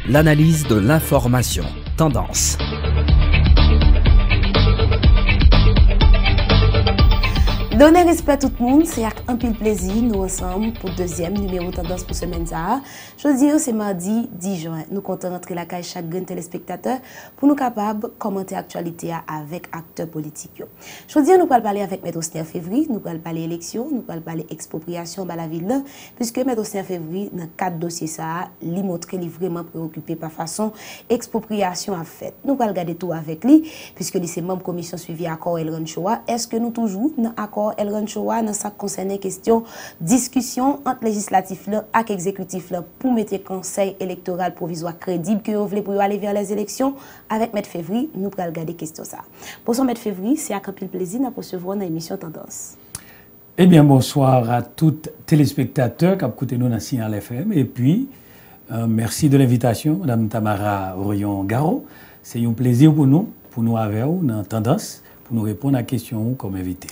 l'analyse de l'information. Tendance. Donner respect à tout le monde, c'est avec un pile plaisir, nous ensemble pour le deuxième numéro Tendance pour semaine ça. Je veux dire, c'est mardi 10 juin. Nous comptons rentrer la caille chaque grand téléspectateur pour nous capables de commenter l'actualité avec acteurs politiques. Je veux dire, nous allons parler avec M. Osner Février, nous allons parler élection, nous allons parler expropriation dans la ville, puisque M. Osner Février, dans 4 dossiers ça, lui montre qu'il est vraiment préoccupé par façon expropriation à fait. Nous allons regarder tout avec lui, puisque lui c'est membre commission suivi accord El Ranchoa. Est-ce que nous toujours dans accord El Ranchoa dans ça concerne question discussion entre législatif là et exécutif là pour mettre conseil électoral provisoire crédible que vous voulez pour aller vers les élections avec M. Février, nous allons regarder question ça. Pour son M. Février, c'est avec un plaisir de recevoir dans l'émission Tendance. Eh bien, bonsoir à tous téléspectateurs qui écoutent nous dans Signal FM. Et puis, merci de l'invitation, Mme Tamara Orion-Garo. C'est un plaisir pour nous avec vous dans Tendance, pour nous répondre à la question comme invité.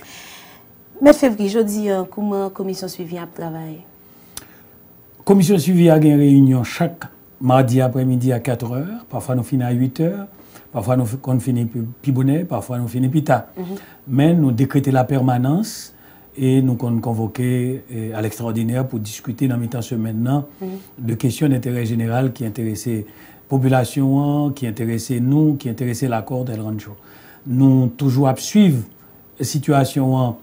M. Février, je dis comment la commission suivi a travaillé? La commission suivi a une réunion chaque mardi après-midi à 4h. Parfois, nous finissons à 8h. Parfois, nous finissons plus bonnet. Parfois, nous finissons plus tard. Mais nous décrétons la permanence et nous convoquons à l'extraordinaire pour discuter dans le semaine de questions d'intérêt général qui intéressent la population, qui intéressent nous, qui intéressent l'accord d'El Rancho. Nous toujours à suivre la situation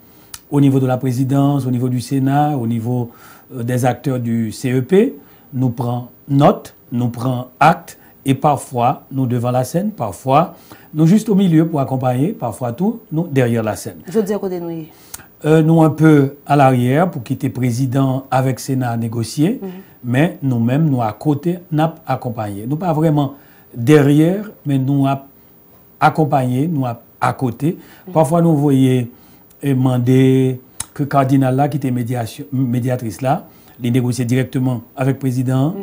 au niveau de la présidence, au niveau du Sénat, au niveau des acteurs du CEP. Nous prenons note, nous prenons acte et parfois nous devant la scène, parfois nous juste au milieu pour accompagner, parfois tout, nous derrière la scène. Je dis à côté de nous. Nous un peu à l'arrière pour quitter président avec Sénat à négocier, mais nous-mêmes, nous à côté, nous accompagner. Nous pas vraiment derrière, mais nous accompagner, nous à côté. Parfois nous voyons demander que cardinal là qui était médiatrice là, les négocier directement avec le président.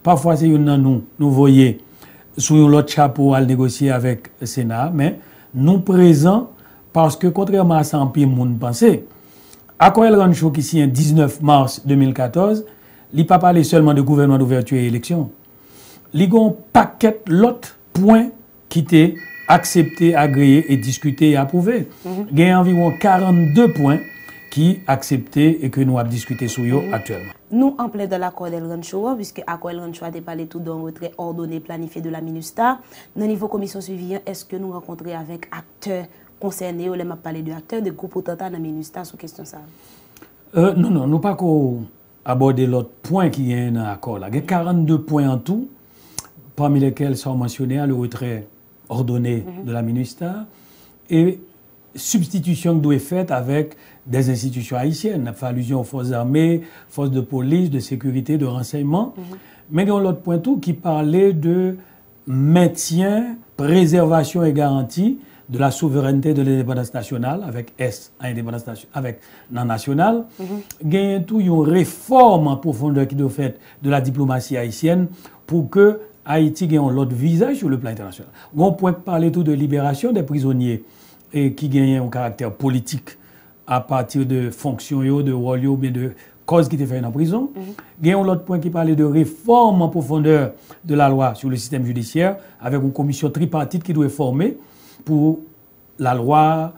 Parfois c'est nous voyons sous l'autre chapeau à négocier avec le Sénat, mais nous présents parce que contrairement à ça en pire monde pensait, accord El Rancho qui signé 19 mars 2014, il n'a pas parlé seulement de gouvernement d'ouverture et élection. Il y a un paquet d'autres points qui étaient acceptés, agréés et discutés et approuvés. Il y a environ 42 points qui acceptés et que nous avons discuté sur eux actuellement. Nous, en plein de l'accord d'El Ranchoa, puisque l'accord El Ranchoa a parlé tout d'un retrait ordonné, planifié de la MINUSTA, dans le niveau commission suivie, est-ce que nous rencontrons avec acteurs concernés, ou les m'a parlé de acteurs, de groupes autant dans la MINUSTA sur question ça? Non, nous pas aborder l'autre point qui est dans l'accord. Il y a 42 points en tout, parmi lesquels sont mentionnés le retrait ordonné de la MINUSTA et substitution qui doit être faite avec des institutions haïtiennes. On a fait allusion aux forces armées, forces de police, de sécurité, de renseignement. Mais il y a l'autre point tout qui parlait de maintien, préservation et garantie de la souveraineté de l'indépendance nationale avec S à indépendance avec non nationale. Il y a tout une réforme en profondeur qui doit être faite de la diplomatie haïtienne pour que Haïti ait l'autre visage sur le plan international. On peut parler tout de libération des prisonniers et qui gagnent un caractère politique à partir de fonctions, de rôles ou bien de causes qui étaient faites en prison. Il y a un autre point qui parlait de réforme en profondeur de la loi sur le système judiciaire avec une commission tripartite qui doit être formée pour la loi,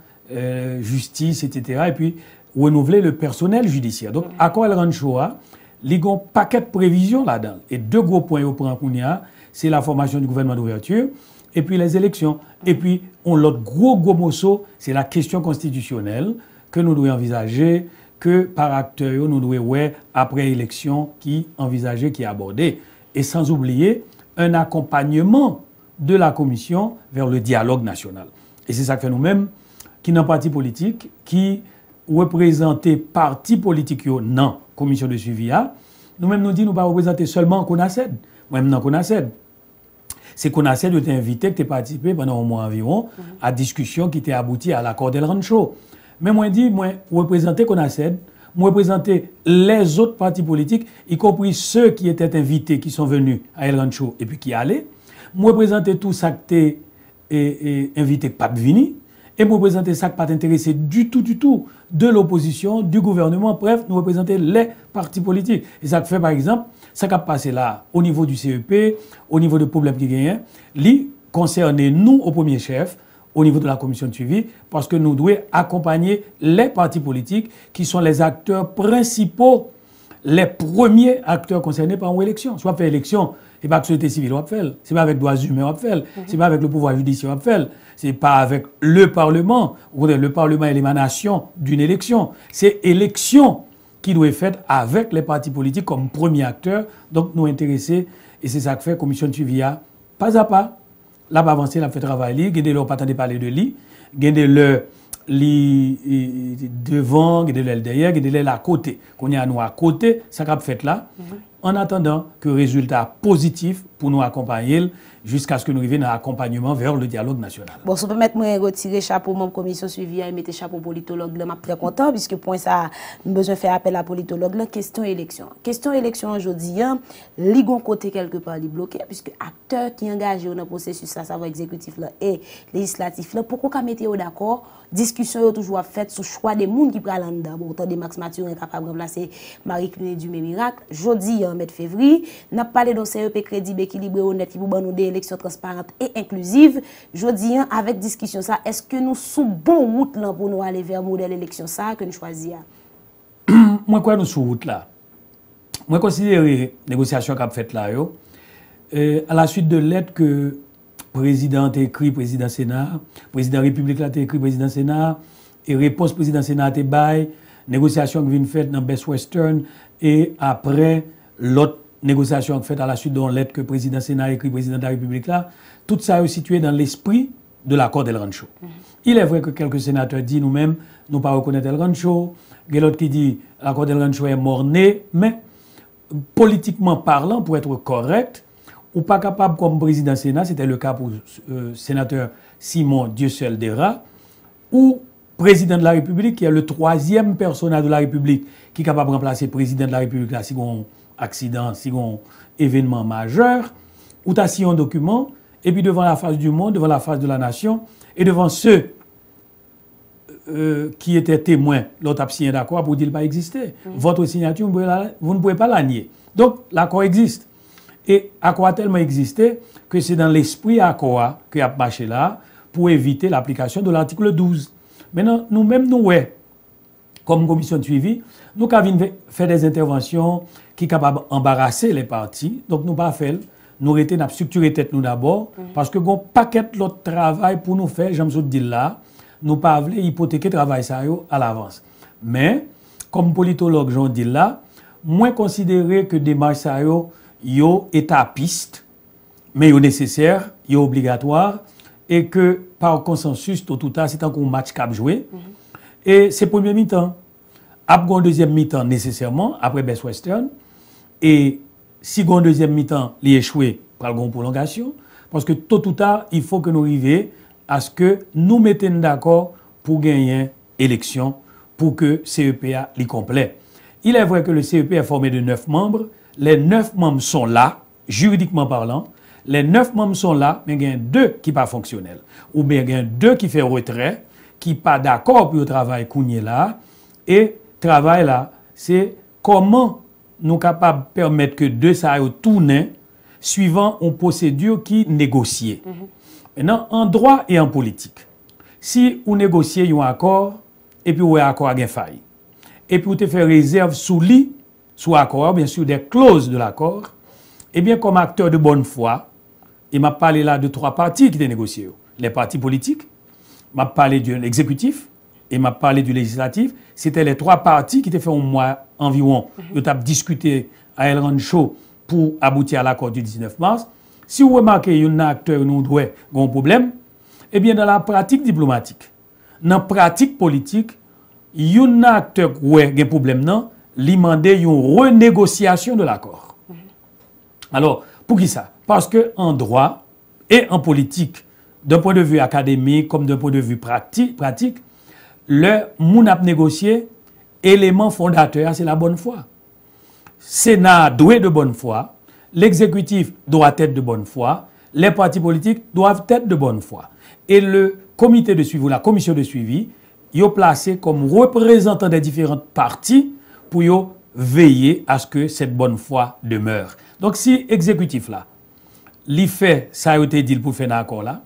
justice, etc. Et puis renouveler le personnel judiciaire. Donc, accord El Ranchoa, il y a un paquet de prévisions là-dedans. Et deux gros points au point qu'on y a, c'est la formation du gouvernement d'ouverture et puis les élections. Et puis, l'autre gros morceau, c'est la question constitutionnelle que nous devons envisager, que par acteurs, nous devons voir après élection qui envisager, qui abordé. Et sans oublier un accompagnement de la commission vers le dialogue national. Et c'est ça que fait nous-mêmes, qui n'ont parti politique, qui représentent parti politique non commission de suivi. Nous-mêmes nous disons, nous ne pas représenter seulement CONACED. Moi-même dans CONACED. C'est CONACED qui t'a invité, que tu as participé pendant un mois environ à discussion qui t'a abouti à l'accord d'El Rancho. Mais moi, je dis, moi, représenter CONACED, moi, représenter les autres partis politiques, y compris ceux qui étaient invités, qui sont venus à El Rancho et puis qui allaient. Moi, représenter tout ça que tu invité, pas de venir. Et nous représenter ça qui pas intéressé du tout, de l'opposition, du gouvernement. Bref, nous représenter les partis politiques. Et ça fait, par exemple, ça qui a passé là, au niveau du CEP, au niveau des problèmes qui gagnent, li concernait nous au premier chef, au niveau de la commission de suivi, parce que nous devons accompagner les partis politiques qui sont les acteurs principaux, les premiers acteurs concernés par une élection. Soit faire élection, c'est pas avec la société civile on va faire, c'est pas avec les droits humains on va faire, c'est pas avec le pouvoir judiciaire on va faire, c'est pas avec le Parlement, le Parlement est l'émanation d'une élection. C'est élection qui doit être faite avec les partis politiques comme premier acteur, donc nous intéresser, et c'est ça que fait la commission de suivi pas à pas. Là, pas avancé, là, fait travail, gardez leur pas attendre parler de lui, gardez leur devant, gardez leur derrière, gardez leur à côté. Qu'on y a nous à côté, ça qu'a fait là, en attendant que résultat positif pour nous accompagner jusqu'à ce que nous arrivions à l'accompagnement vers le dialogue national. Bon, si vous permettez de retirer chapeau mon commission suivi et mettre chapeau politologue, là, je suis très content, puisque pour ça, nous avons besoin de faire appel à politologue, là, question élection. Question élection aujourd'hui, ligon côté quelque part, li bloqué, puisque acteurs qui engagés dans le processus, ça va exécutif là, et législatif là, pourquoi qu'on mette d'accord, discussion est toujours faite sur le choix des gens qui prennent là-dedans. Bon, autant de Max Mathurin est capable de remplacer Marie-Claude Dumé Miracle. Jeudi, en mai février, nous avons parlé d'un CEP crédible, équilibré, honnête, qui pour nous des élections transparentes et inclusives. Jeudi, avec discussion ça, est-ce que nous sommes bon route là pour nous aller vers le modèle élection ça que nous choisissons? Moi, quoi, nous sommes route là? Moi, considère les négociations qu'a faites là, à la suite de lettres que président a écrit, président Sénat, président République a écrit, président Sénat, et réponse président Sénat a bail, négociation qui vient faite dans Best Western, et après l'autre négociation faite à la suite d'une lettre que président Sénat a écrit, président de la République là, tout ça est situé dans l'esprit de l'accord d'El Rancho. Il est vrai que quelques sénateurs disent nous-mêmes, nous ne pas reconnaître El Rancho, il y a l'autre qui dit l'accord d'El Rancho est mort-né, mais politiquement parlant, pour être correct, ou pas capable comme président Sénat, c'était le cas pour sénateur Simon Dieuseul-Dera, ou président de la République, qui est le troisième personnage de la République, qui est capable de remplacer le président de la République là, si on accident, si on événement majeur, ou tu as si un document, et puis devant la face du monde, devant la face de la nation, et devant ceux qui étaient témoins, l'autre a signé d'accord pour dire qu'il n'a pas existé. Votre signature, vous ne pouvez pas la nier. Donc, l'accord existe. Et l'accord a tellement existé que c'est dans l'esprit accord qu'il a marché là pour éviter l'application de l'article 12. Maintenant, nous-mêmes, nous, comme commission de suivi, nous avons fait des interventions qui sont capables d'embarrasser les partis. Donc, nous pas fait. Nous avons structuré tête nous d'abord, parce que nous avons un paquet d'autres travail pour nous faire, j'aime ça dire là, nous pas voulu hypothéquer le travail ça à l'avance. Mais, comme politologue, j'en dis là, moins considérer que des marches ça yo étapiste, mais yo nécessaire, yo obligatoire, et que par consensus, tout à c'est un match cap joué. Et c'est premier mi-temps. Après deuxième mi-temps nécessairement, après Best Western, et si on deuxième mi-temps, il échoué par la prolongation, parce que tôt ou tard, il faut que nous arrivions à ce que nous mettions d'accord pour gagner élection, pour que CEPA l'y complet. Il est vrai que le CEP est formé de 9 membres. Les 9 membres sont là, juridiquement parlant. Les 9 membres sont là, mais il y a 2 qui ne sont pas fonctionnels. Ou bien il y a 2 qui font retrait, qui ne sont pas d'accord pour le travail qu'on est là. Et le travail là, c'est comment nous sommes capables de permettre que 2 ça aille tourner suivant une procédure qui négocie. Maintenant, en droit et en politique, si vous négociez un accord, et puis vous avez un accord à faille, et puis vous te fait réserve sous lit, sous accord, bien sûr, des clauses de l'accord, et bien, comme acteur de bonne foi, il m'a parlé là de 3 partis qui étaient négociés. Les partis politiques, m'a parlé de l'exécutif, et m'a parlé du législatif. C'était les 3 partis qui étaient fait un mois environ, ils ont discuté à El Rancho pour aboutir à l'accord du 19 mars. Si vous remarquez qu'il y a un acteur qui a un problème, eh bien, dans la pratique diplomatique, dans la pratique politique, il y a un acteur qui a un problème, il demande une renégociation de l'accord. Alors, pour qui ça? Parce qu'en droit et en politique, d'un point de vue académique comme d'un point de vue pratique, le moun a négocié, élément fondateur, c'est la bonne foi. Sénat doit être de bonne foi, l'exécutif doit être de bonne foi, les partis politiques doivent être de bonne foi. Et le comité de suivi, la commission de suivi, ils sont placés comme représentants des différentes parties pour veiller à ce que cette bonne foi demeure. Donc si exécutif là, li fait ça a été dit pour faire un accord là,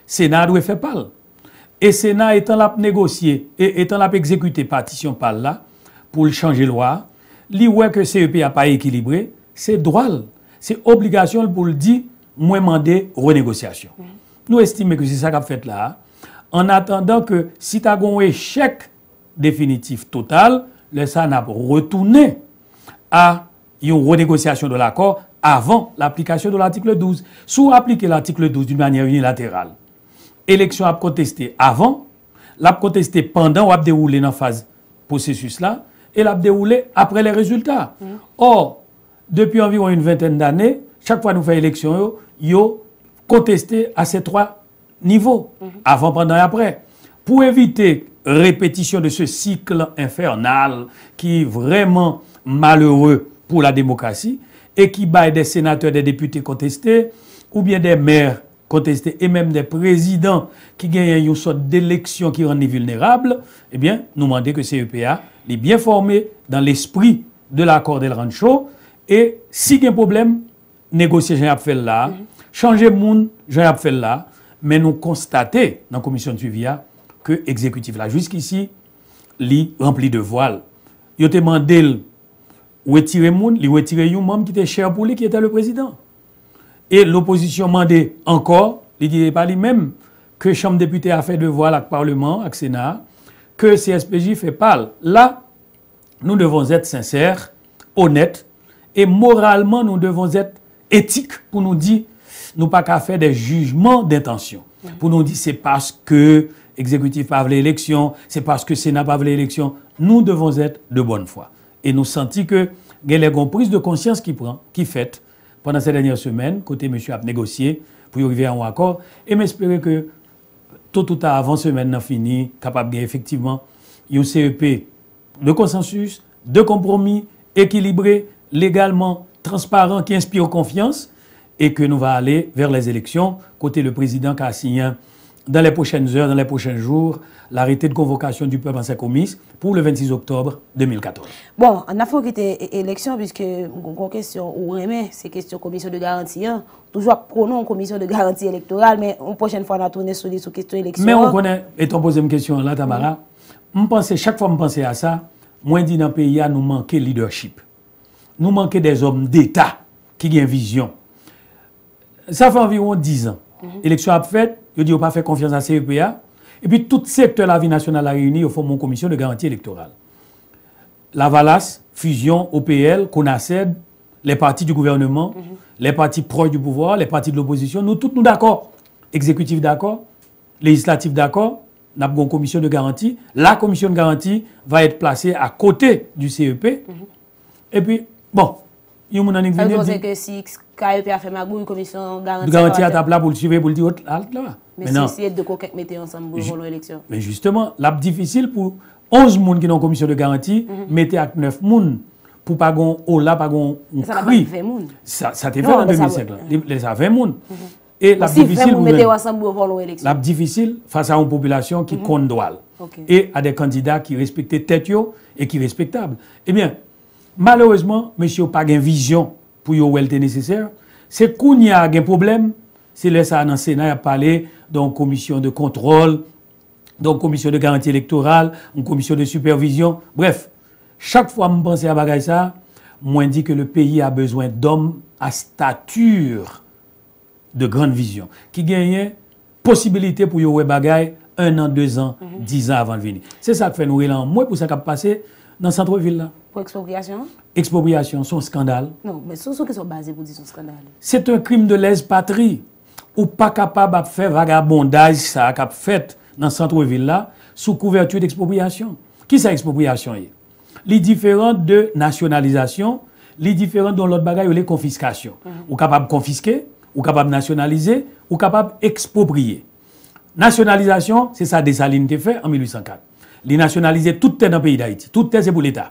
Sénat doit faire parler. Et Sénat étant là négocier et étant là exécuter partition par là pour le changer loi, li ouais que CEP a pas équilibré, c'est droit, c'est obligation pour le dire moins demander renégociation. Nous estimons que c'est ça qu'a fait là. En attendant que si tu as un échec définitif total, le Sénat retourner à une renégociation de l'accord avant l'application de l'article 12. Sous appliquer l'article 12 d'une manière unilatérale, élection à contester avant, l'a contester pendant ou a déroulé dans la phase processus là, et l'a déroulé après les résultats. Or, depuis environ une vingtaine d'années, chaque fois que nous faisons élection, yo contesté à ces trois niveaux, avant, pendant et après. Pour éviter répétition de ce cycle infernal qui est vraiment malheureux pour la démocratie et qui bat des sénateurs, des députés contestés, ou bien des maires contestés et même des présidents qui gagnent une sorte d'élection qui rend vulnérables, eh bien, nous demandons que CEPA est bien formé dans l'esprit de l'accord d'El Rancho et si il y a un problème, négocier Jean fait là, changer monde Jean fait là, mais nous constatons dans la commission de suivi que l'exécutif là jusqu'ici, li rempli de voile. Il a demandé retirer moun, li retirer un membre qui était cher pour lui, qui était le président. Et l'opposition demandait encore, il dit pas lui-même, que Chambre député a fait de voile avec le Parlement, avec le Sénat, que CSPJ fait parle. Là, nous devons être sincères, honnêtes, et moralement, nous devons être éthiques pour nous dire, nous pas qu'à faire des jugements d'intention. Pour nous dire, c'est parce que l'exécutif n'a pas l'élection, c'est parce que le Sénat n'a pas l'élection. Nous devons être de bonne foi. Et nous sentons que il y a une prise de conscience qui fait pendant ces dernières semaines, côté monsieur a négocié pour y arriver à un accord, et m'espérer que tôt ou tard, avant semaine, n'a fini, capable de effectivement un CEP de consensus, de compromis, équilibré, légalement, transparent, qui inspire confiance, et que nous allons aller vers les élections, côté le président qui a signé dans les prochaines heures, dans les prochains jours, l'arrêté de convocation du peuple en sa comice pour le 26 octobre 2014. Bon, on a fait que c'était élection, puisque une question ou remet, c'est question commission de garantie. Hein. Toujours prenons commission de garantie électorale, mais une prochaine fois, on a tourné sur les questions élection. Mais on connaît, et on pose une question là, Tamara, chaque fois que je pense à ça, moi, je dis dans le pays, nous manquons de leadership. Nous manquons des hommes d'État qui ont une vision. Ça fait environ 10 ans. L'élection a fait, je dis, on n'a pas fait confiance à CEPA. Et puis, tout secteur de la vie nationale a réuni au fond mon commission de garantie électorale. La Valas, Fusion, OPL, CONACED, les partis du gouvernement, les partis proches du pouvoir, les partis de l'opposition, nous tous nous d'accord. Exécutif d'accord, législatif d'accord, nous avons une commission de garantie. La commission de garantie va être placée à côté du CEP. Et puis, bon, il y a un ça veut dire que si CEP a fait ma une commission de garantie à table là pour le suivre, pour le dire, là. Mais si c'est de coquins mettez ensemble pour l'élection. Mais justement, c'est difficile pour 11 personnes qui sont en commission de garantie, mettez avec 9 personnes pour pas gon là pas gon cri. Ça t'est fait en 2005 là. Les 20 personnes. Et la difficile la difficile face à une population qui compte droit et à des candidats qui respectent tête et qui respectables. Eh bien, malheureusement, monsieur pas une vision pour yo où elle est nécessaire. C'est qu'on y a un problème, c'est là ça dans le Sénat a parlé d'une commission de contrôle, d'une commission de garantie électorale, une commission de supervision. Bref, chaque fois que je pense à bagay ça, moi je dis que le pays a besoin d'hommes à stature de grande vision, qui gagnent possibilité pour yo bagay 1 an, 2 ans, 10 ans avant de venir. C'est ça que fait nous relan moi pour ça qui a passé dans le centre-ville là. Pour expropriation? Expropriation, son scandale. Non, mais ce qui sont basés pour dire son scandale. C'est un crime de lèse-patrie. Ou pas capable de faire vagabondage, ça a fait dans le centre-ville là, sous couverture d'expropriation. Qui c'est expropriation? Les différentes de nationalisation, les différentes dans l'autre bagaille, les confiscations. Ou capable de confisquer, ou capable de nationaliser, ou capable d'exproprier. Nationalisation, c'est ça Dessalines qui fait en 1804. Les nationaliser tout terre dans le pays d'Haïti. Tout terre, c'est pour l'État.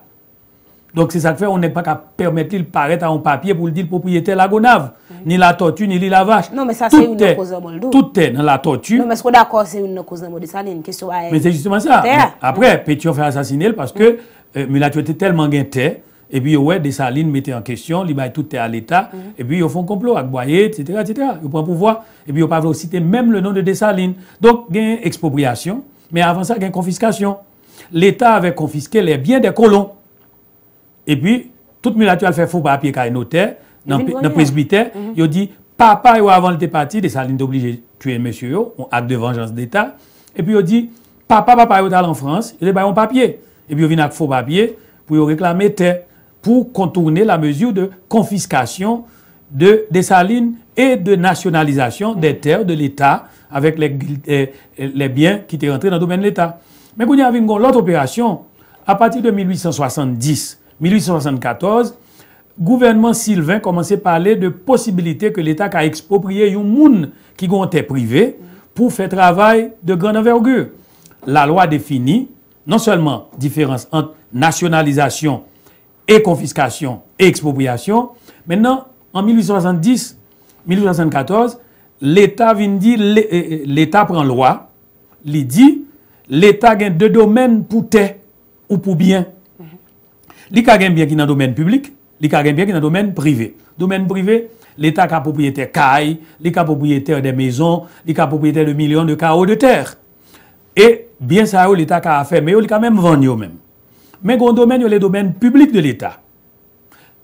Donc, c'est ça que fait, on n'est pas qu'à permettre de paraître à un papier pour le dire le propriétaire la gonave, ni la tortue, ni la vache. Non, mais ça, c'est une cause de Moldo. Tout est dans la tortue. Non, mais est-ce qu'on est d'accord, c'est une cause de Moldo? Ça, c'est une question à. Mais c'est justement ça. Après, Pétion fait assassiner parce que Mulato était tellement gainté Et puis, ouais, Dessalines mettait en question, il tout est à l'État, et puis ils font complot avec Boyer, etc., etc. Ils prennent pouvoir, et puis ils ne citer même le nom de Dessalines. Donc, il y a une expropriation, mais avant ça, il y a une confiscation. L'État avait confisqué les biens des colons. Et puis, toute mulâture fait faux papier qu'à un notaire, dans le presbytère, il dit, papa, avant le parti, Dessalines est obligé de tuer monsieur, on acte de vengeance d'État. Et puis, il dit, papa, il est allé en France, il est en papier. Et puis, il vient avec faux papier pour réclamer terre, pour contourner la mesure de confiscation de Dessalines et de nationalisation des terres de l'État avec les biens qui étaient rentrés dans le domaine de l'État. Mais quand il y avait l'autre opération, à partir de 1870, 1874, le gouvernement Sylvain commençait à parler de possibilité que l'État a exproprié un monde qui ont été privés pour faire travail de grande envergure. La loi définit non seulement différence entre nationalisation et confiscation et expropriation. Maintenant, en 1870, 1874, l'État vient dire, l'État prend loi, il dit, l'État a deux domaines pour terre ou pour bien. Il a bien qui est dans le domaine public, il a bien qui est dans le domaine privé. Domaine privé, l'État a propriétaire caille, il a propriétaire des maisons, il a propriétaire de millions de carreaux de terre. Et bien ça, l'État a fait, mais il a même vendu même. Mais le domaine, il y a le domaine public de l'État.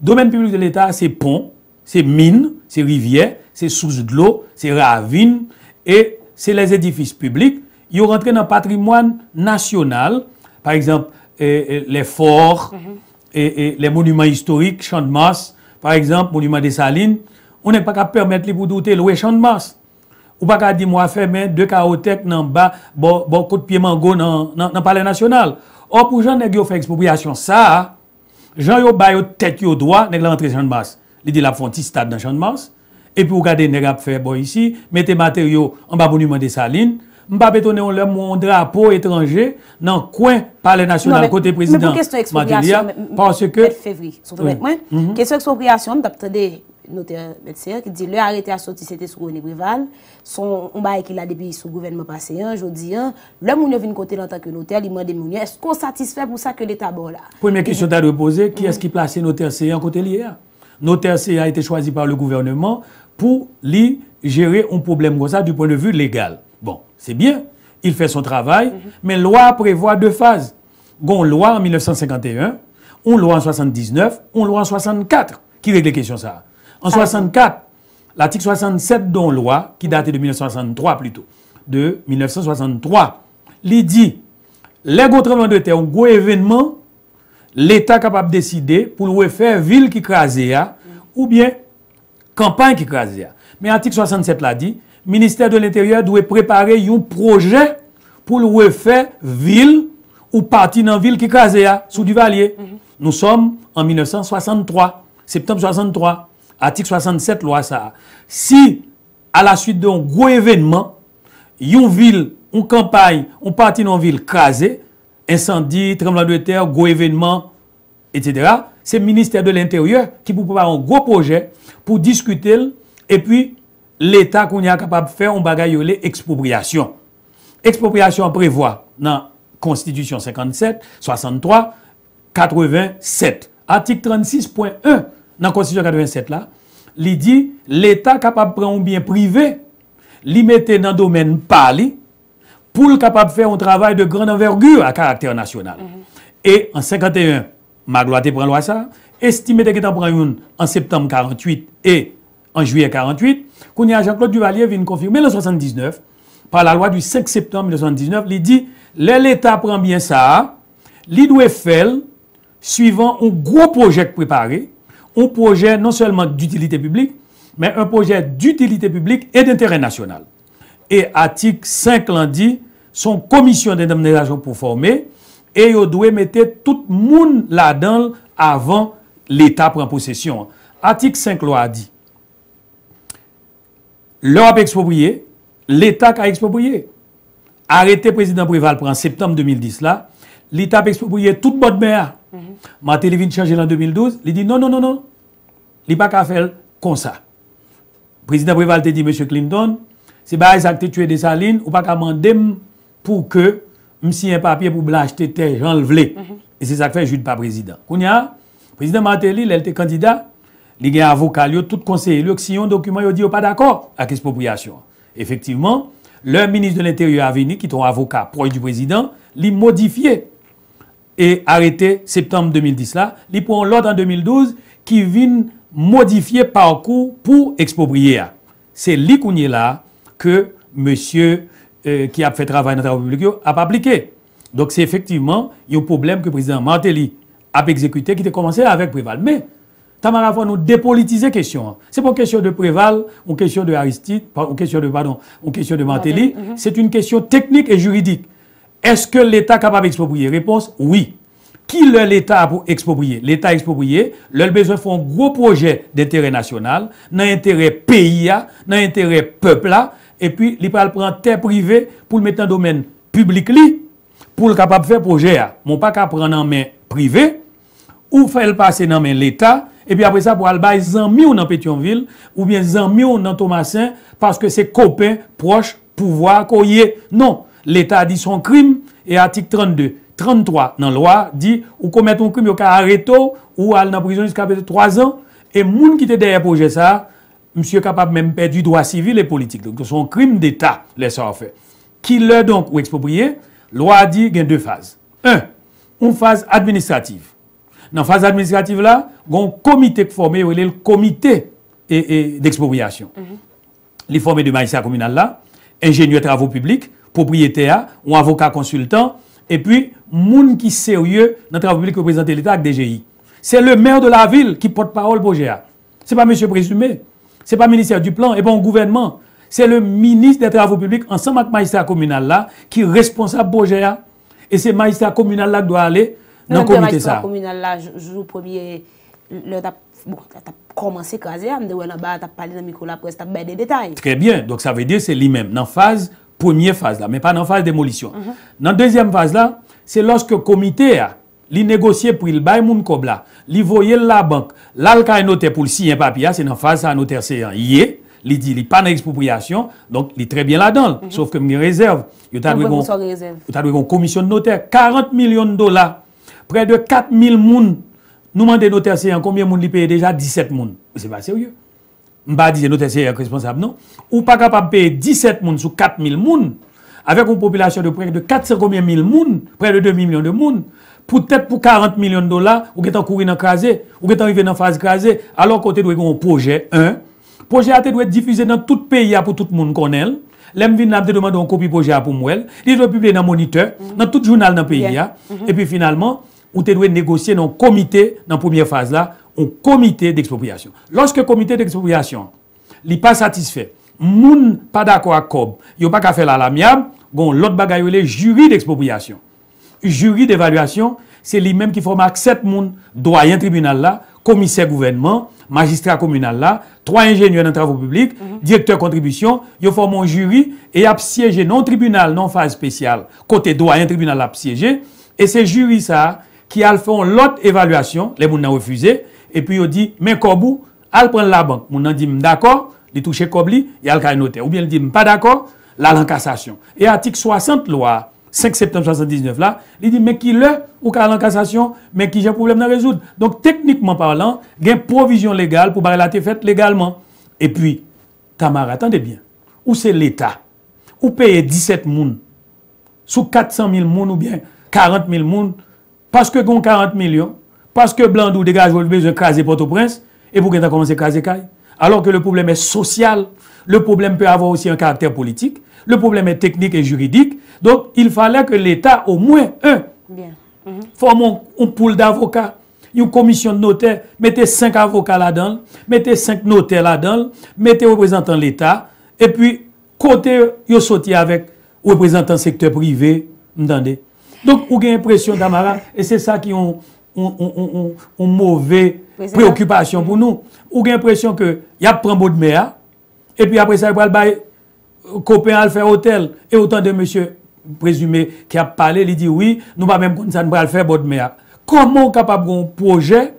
Le domaine public de l'État, c'est ponts, c'est mines, c'est rivières, c'est sources de l'eau, c'est ravines, et c'est les édifices publics. Ils ont rentré dans le patrimoine national, par exemple, les forts, et les monuments historiques, Champ de Mars, par exemple, monument des Salines. On n'est pas capable de permettre les douter louer Champ de Mars. Ou pas qu'à dire, moi, fermer deux carothèques dans le bas, bon coup de pied mango dans le palais national. Or, pour Jean Nèg yo fait expropriation, ça, Jean yo ba yo tête yo droit, nèg la rentre Champ de Mars. Il dit la font petit stade dans Champ de Mars. Et puis, vous regardez nèg a fait bon ici, mettez matériaux en bas monument des Salines. M'pa bétonner mon drapeau étranger dans le coin palais national côté président. Mais pour question expropriation, parce que février, question expropriation, d'après notaire médecin qui dit le arrêté à sortir c'était sur René Préval, son on bail qu'il a depuis sous gouvernement passé jodi le moun vinn côté en tant que notaire, il demande moun est-ce qu'on satisfait pour ça que l'état bon là. Première question t'a reposé, qui est-ce qui place notaire CA en côté lié? Notaire CA a été choisi par le gouvernement pour lui gérer un problème comme ça du point de vue légal. Bon, c'est bien, il fait son travail, mais loi prévoit deux phases. Gon loi en 1951, on loi en 79, on loi en 64 qui règle les questions ça. En 64, l'article 67 dont loi, qui date de 1963 plutôt, de 1963, il dit, les gros tremblements de terre, un gros événement, l'État est capable de décider pour le faire ville qui crase ou bien campagne qui crase. Mais l'article 67 l'a dit, le ministère de l'Intérieur doit préparer un projet pour le faire ville ou partie dans ville qui crase sous Duvalier. Nous sommes en 1963, septembre 63. Article 67, loi ça. Si, à la suite d'un gros événement, une ville, une campagne, une partie dans une ville crasée, incendie, tremblement de terre, gros événement, etc., c'est le ministère de l'Intérieur qui peut préparer un gros projet pour discuter et puis l'État qu'on est capable de faire un bagage expropriation. Expropriation prévoit dans la Constitution 57, 63, 87. Article 36.1 dans la Constitution 87 là, il dit l'État capable de prendre un bien privé, l'y mettre dans le domaine parli pour le capable de faire un travail de grande envergure à caractère national. Et en 51, Magloire prend loi ça, estimé que t'en prend une en septembre 48 et en juillet 48, qu'on y a Jean-Claude Duvalier vient confirmer en 79 par la loi du 5 septembre 1979, il dit l'État prend bien ça, il doit faire suivant un gros projet préparé, un projet non seulement d'utilité publique, mais un projet d'utilité publique et d'intérêt national. Et article 5 l'en dit, son commission d'indemnisation pour former, et il doit mettre tout le monde là-dedans avant l'État prend possession. Article 5 loi dit, l'Europe exproprié, l'État a exproprié. Arrêté président Préval en septembre 2010 là, l'État a exproprié toute bonne mer. Martelly vient changer en 2012, il dit non, il n'a pas qu'à faire comme ça. Le président Préval te dit, M. Clinton, c'est pas ça que tu tué Dessalines, ou pas qu'à demander pour que je signe un papier pour acheter terre, j'en le voulais. Et c'est ça que fait Jude pas président. Kounya, le président Martelly, il était candidat, il y a un avocat, tout conseiller, si un document, il dit pas d'accord avec l'expropriation. Effectivement, le ministre de l'Intérieur a venu, qui est un avocat proche du président, l'a modifié et arrêté septembre 2010 là, il prend l'ordre en 2012 qui vient modifier parcours pour exproprier. C'est lui qui est là que monsieur qui a fait travail dans la République a pas appliqué. Donc c'est effectivement un problème que le président Martelly a exécuté qui a commencé avec Préval. Mais Tamara, faut nous dépolitiser la question. Ce n'est pas une question de Préval, une question de Aristide, une question de Martelly. C'est une question technique et juridique. Est-ce que l'État est capable d'exproprier? Réponse, oui. Qui l'État a pour exproprier? L'État exproprié, le besoin de faire un gros projet d'intérêt national, dans l'intérêt pays, dans l'intérêt peuple, et puis il va prendre terre privée pour le mettre en domaine public, pour le capable de faire projet. Mon pas qu'à prendre en main privée, ou faire le passer dans main l'État, et puis après ça, pour aller bailler Zanmi ou dans Pétionville, ou bien Zanmi ou dans Thomasin, parce que c'est copains, proches, pouvoir, coyer. Non. L'État a dit son crime, et article 32, 33 dans la loi dit ou commettre un crime, il y a arrêté ou aller en prison jusqu'à 3 ans. Et moun qui était derrière le projet ça, monsieur capable même perdre du droit civil et politique. Donc c'est un crime d'État, laisse ça faire. Qui l'a donc ou exproprié, loi a dit qu'il y a 2 phases. Une phase administrative. Dans la phase administrative là, il y a un comité formé, le comité d'expropriation. Les formés de magistrat communal là, ingénieur travaux publics, propriétaire ou avocat consultant, et puis, moun qui sérieux dans le travail public représente l'État avec DGI. C'est le maire de la ville qui porte parole pour GA. Ce n'est pas monsieur présumé, ce n'est pas le ministère du plan, et pas le gouvernement. C'est le ministre des Travaux publics, ensemble avec le magistrat communal là, qui est responsable pour GA. Et c'est le magistrat communal là qui doit aller dans le comité ça. Le magistrat communal là, jour premier, bon, tu as commencé à craser, tu as parlé dans le micro là, tu as des détails. Très bien, donc ça veut dire que c'est lui-même. Dans la phase, première phase là, mais pas dans la phase de démolition. Dans la deuxième phase là, c'est lorsque le comité a négocié pour le bail moun kob là, il voyait la banque, là le cas notaire pour le signer papier, c'est dans la phase ça notaire c'est il dit il pas d'expropriation, donc il est très bien là-dedans, sauf que il réserve. Il y a une commission de notaire 40 millions de dollars, près de 4000 moun. Nous demandons notaire c'est combien moun li paye déjà 17 moun. C'est pas sérieux. M'ba dire notaire c'est responsable non, ou pas capable de payer 17 moun sur 4000 moun avec une population de près de 400 combien mille moun, près de 2 millions de moun. Peut-être pour 40 millions de dollars, ou est en courir dans crasé, ou est arrivé dans phase crasée, alors côté doit un projet projet a doit être diffusé dans tout pays pour tout le monde connaît. L'aime vinn de demander une copie projet pour moi, il doit publier dans moniteur, dans tout journal dans le pays et puis finalement, ou tu doit négocier dans un comité dans la première phase là, un comité d'expropriation. Lorsque le comité d'expropriation n'est pas satisfait, moun pas d'accord avec COB, il n'y a pas qu'à faire l'amiable, l'autre bagaille le jury d'expropriation. Jury d'évaluation, c'est lui-même qui forme avec 7 moun, doyen tribunal là, commissaire gouvernement, magistrat communal là, 3 ingénieurs dans les travaux publics, directeur contribution, ils forment un jury et ils siégé non tribunal, non phase spéciale, côté doyen tribunal a siégé, et c'est jury ça qui a fait l'autre évaluation, les moun ont refusé, et puis ils dit, mais Kobou, al prendre la banque, moun dit d'accord, il touche Kobli, il y a le cas notaire, ou bien il dit pas d'accord, la cassation. Et article 60 loi 5 septembre 79 là, il dit mais qui le ou qu'à la cassation, mais qui j'ai un problème à résoudre. Donc techniquement parlant, il y a une provision légale pour la faite légalement. Et puis Tamara, attendez bien. Ou c'est l'État ou payer 17 moun sous 400 000 moun ou bien 40 000 moun parce que gon 40 millions, parce que Blandou dégage le besoin de craser Port-au-Prince et pour qu'il a commencé à craser Caille. Alors que le problème est social, le problème peut avoir aussi un caractère politique, le problème est technique et juridique. Donc, il fallait que l'État, au moins forme un pool d'avocats, une commission de notaires, mettez 5 avocats là-dedans, mettez 5 notaires là-dedans, mettez représentants de l'État, et puis, côté, vous sortez avec représentants secteur privé, entendez? Donc, vous avez l'impression, Damara, et c'est ça qui est une mauvaise préoccupation pour nous. Vous avez l'impression que y a pris de mer, et puis après ça, il va le copain à faire hôtel, et autant de monsieur présumé qui a parlé, il dit oui, nous pas même comme ça, nous va le faire de mer. Comment capable d'un projet,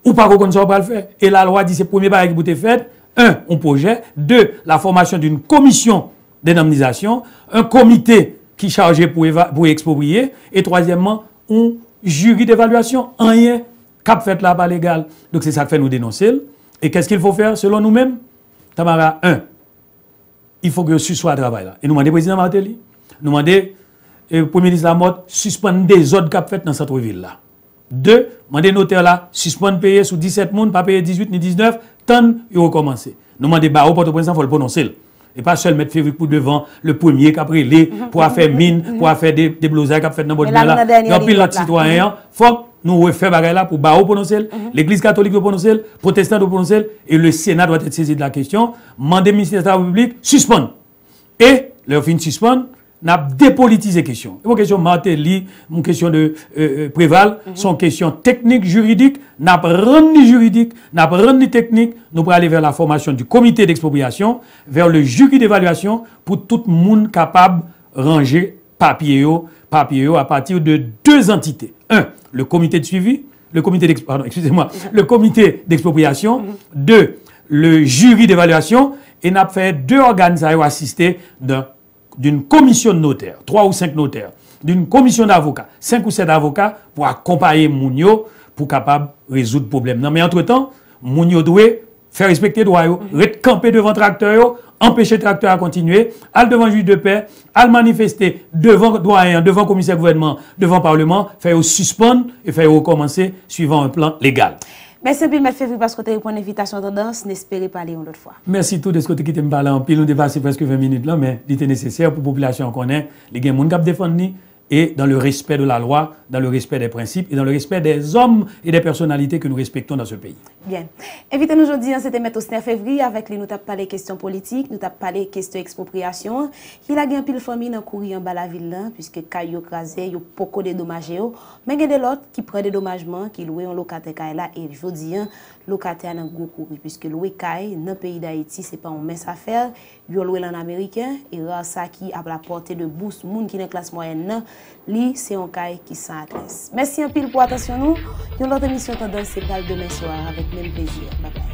ou pas qu'on ça va le faire? Et la loi dit c'est le premier bagage qui vous fait. 1, un projet. 2, la formation d'une commission d'indemnisation, un comité qui est chargé pour exproprier, et troisièmement, un jury d'évaluation. Rien Cap fait là pas légal. Donc c'est ça que fait nous dénoncer. Et qu'est-ce qu'il faut faire selon nous-mêmes? Tamara, 1. Il faut que ce soit à travail là. Et nous demandons au président Martelly, nous demandons au premier ministre Lamotte, suspendre des ordres cap fait dans cette ville là. 2, demander notaire là, suspendre payer sous 17 moun, pas payer 18 ni 19, tant il recommencer. Nous demandons au Port-au-Prince, il faut le prononcer. Et pas seulement mettre février pour devant le premier qui a pris les pour faire mine, pour faire des blousailles qui a fait dans le là. Il y a pile l'autre citoyen, faut nous refaire bagay là pour bao prononcer, l'église catholique doit prononcer, protestant doit prononcer et le Sénat doit être saisi de la question, demander ministère de la République suspendre. Et leur fin suspendre n'a dépolitisé question. Une question Martelly, une question de Préval, sont questions techniques, juridiques, n'a pas rendu juridique, n'a pas rendu technique, nous pour aller vers la formation du comité d'expropriation, vers le jury d'évaluation pour tout le monde capable de ranger papier à partir de 2 entités. 1, le comité de suivi, le comité d'expropriation. 2, le jury d'évaluation, et n'a fait 2 organes à assister d'une commission de notaires, 3 ou 5 notaires, d'une commission d'avocats, 5 ou 7 avocats pour accompagner Mounio pour capable résoudre le problème. Non, mais entre-temps, Mounio doit faire respecter les droits, camper devant le tracteur, empêcher le tracteur à continuer, aller devant le juge de paix, aller manifester devant doyen, devant le commissaire gouvernement, devant le Parlement, faire suspendre et faire recommencer suivant un plan légal. Merci bien, M. Février, parce que tu as répondu à l'invitation de tendance. N'espérez pas aller une autre fois. Merci tout de ce côté qui te parlé en pile. Nous dépassons presque 20 minutes là, mais il était nécessaire pour la population qu'on ait. Les gens qui défendent et dans le respect de la loi, dans le respect des principes et dans le respect des hommes et des personnalités que nous respectons dans ce pays. Bien. Invité-nous aujourd'hui, c'était M. Osner Février, avec lui, nous avons parlé questions politiques, nous avons parlé questions expropriation. Il a gagné pile famille dans courir en bas la ville, puisque Kayo crasé, il y a beaucoup de dommages. Mais il y a des autres qui prennent des dommagements, qui louent un locataire là, et je dis, locataire dans gros courir, puisque louer Kaye dans le pays d'Haïti, ce n'est pas une mince affaire. Il y a loué en américain, et ça qui a la portée de bourse, monde qui est dans la classe moyenne, lui, c'est un Kaye qui s'adresse. Merci un pile pour attention nous. Une autre émission tendance, c'est pas demain soir avec même plaisir. Bye bye.